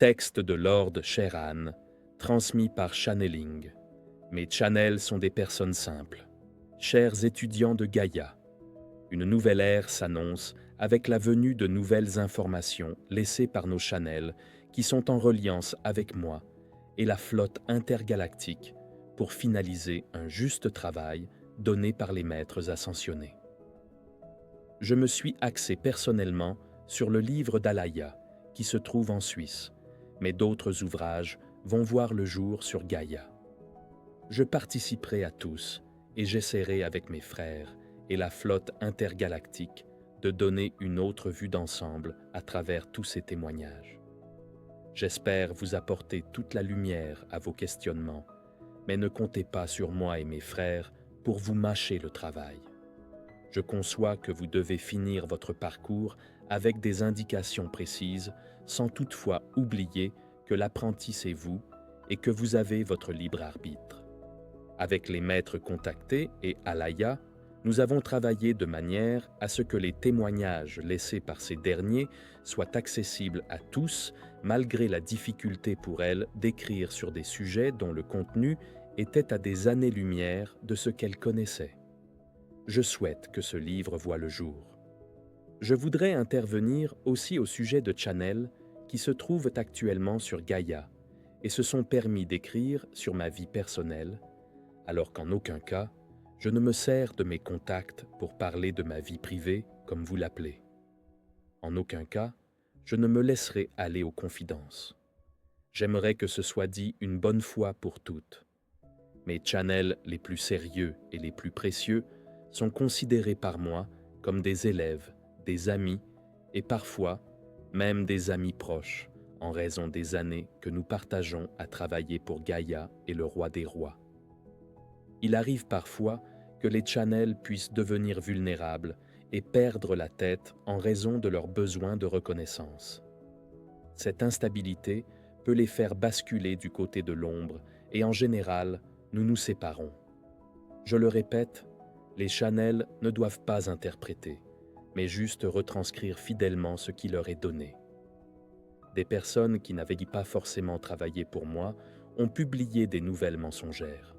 Texte de Lord Sheran, transmis par Channeling. Mes channels sont des personnes simples. Chers étudiants de Gaïa, une nouvelle ère s'annonce avec la venue de nouvelles informations laissées par nos channels qui sont en reliance avec moi et la flotte intergalactique pour finaliser un juste travail donné par les maîtres ascensionnés. Je me suis axé personnellement sur le livre d'Alaya, qui se trouve en Suisse, mais d'autres ouvrages vont voir le jour sur Gaïa. Je participerai à tous et j'essaierai avec mes frères et la flotte intergalactique de donner une autre vue d'ensemble à travers tous ces témoignages. J'espère vous apporter toute la lumière à vos questionnements, mais ne comptez pas sur moi et mes frères pour vous mâcher le travail. Je conçois que vous devez finir votre parcours avec des indications précises, sans toutefois oublier que l'apprenti c'est vous et que vous avez votre libre arbitre. Avec les maîtres contactés et Alaya, nous avons travaillé de manière à ce que les témoignages laissés par ces derniers soient accessibles à tous, malgré la difficulté pour elles d'écrire sur des sujets dont le contenu était à des années-lumière de ce qu'elles connaissaient. Je souhaite que ce livre voie le jour. Je voudrais intervenir aussi au sujet de channels qui se trouvent actuellement sur Gaïa et se sont permis d'écrire sur ma vie personnelle, alors qu'en aucun cas, je ne me sers de mes contacts pour parler de ma vie privée, comme vous l'appelez. En aucun cas, je ne me laisserai aller aux confidences. J'aimerais que ce soit dit une bonne fois pour toutes. Mes channels les plus sérieux et les plus précieux sont considérés par moi comme des élèves, des amis et parfois même des amis proches en raison des années que nous partageons à travailler pour Gaïa et le roi des rois. Il arrive parfois que les channels puissent devenir vulnérables et perdre la tête en raison de leurs besoins de reconnaissance. Cette instabilité peut les faire basculer du côté de l'ombre et en général, nous nous séparons. Je le répète, les channels ne doivent pas interpréter, mais juste retranscrire fidèlement ce qui leur est donné. Des personnes qui n'avaient pas forcément travaillé pour moi ont publié des nouvelles mensongères.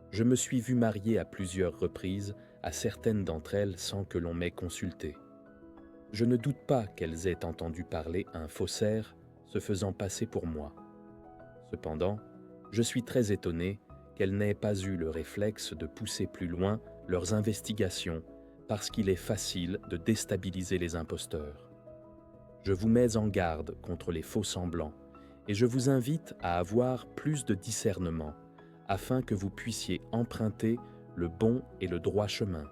Je me suis vu marier à plusieurs reprises à certaines d'entre elles sans que l'on m'ait consulté. Je ne doute pas qu'elles aient entendu parler un faussaire se faisant passer pour moi. Cependant, je suis très étonné qu'elles n'aient pas eu le réflexe de pousser plus loin leurs investigations parce qu'il est facile de déstabiliser les imposteurs. Je vous mets en garde contre les faux-semblants et je vous invite à avoir plus de discernement afin que vous puissiez emprunter le bon et le droit chemin,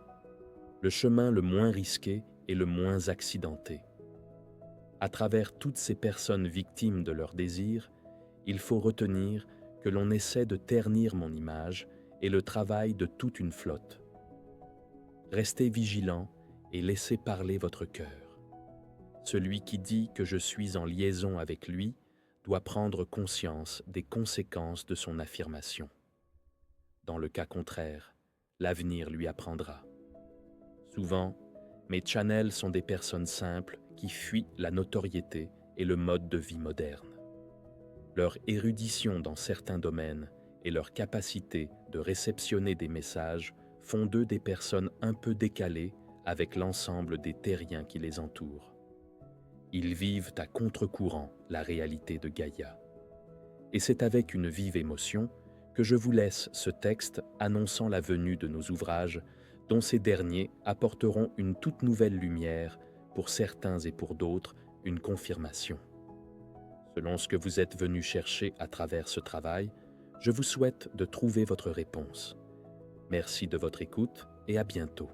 le chemin le moins risqué et le moins accidenté. À travers toutes ces personnes victimes de leurs désirs, il faut retenir que l'on essaie de ternir mon image et le travail de toute une flotte. Restez vigilants et laissez parler votre cœur. Celui qui dit que je suis en liaison avec lui doit prendre conscience des conséquences de son affirmation. Dans le cas contraire, l'avenir lui apprendra. Souvent, mes channels sont des personnes simples qui fuient la notoriété et le mode de vie moderne. Leur érudition dans certains domaines et leur capacité de réceptionner des messages font d'eux des personnes un peu décalées avec l'ensemble des terriens qui les entourent. Ils vivent à contre-courant la réalité de Gaïa. Et c'est avec une vive émotion que je vous laisse ce texte annonçant la venue de nos ouvrages dont ces derniers apporteront une toute nouvelle lumière, pour certains et pour d'autres, une confirmation. Selon ce que vous êtes venu chercher à travers ce travail, je vous souhaite de trouver votre réponse. Merci de votre écoute et à bientôt.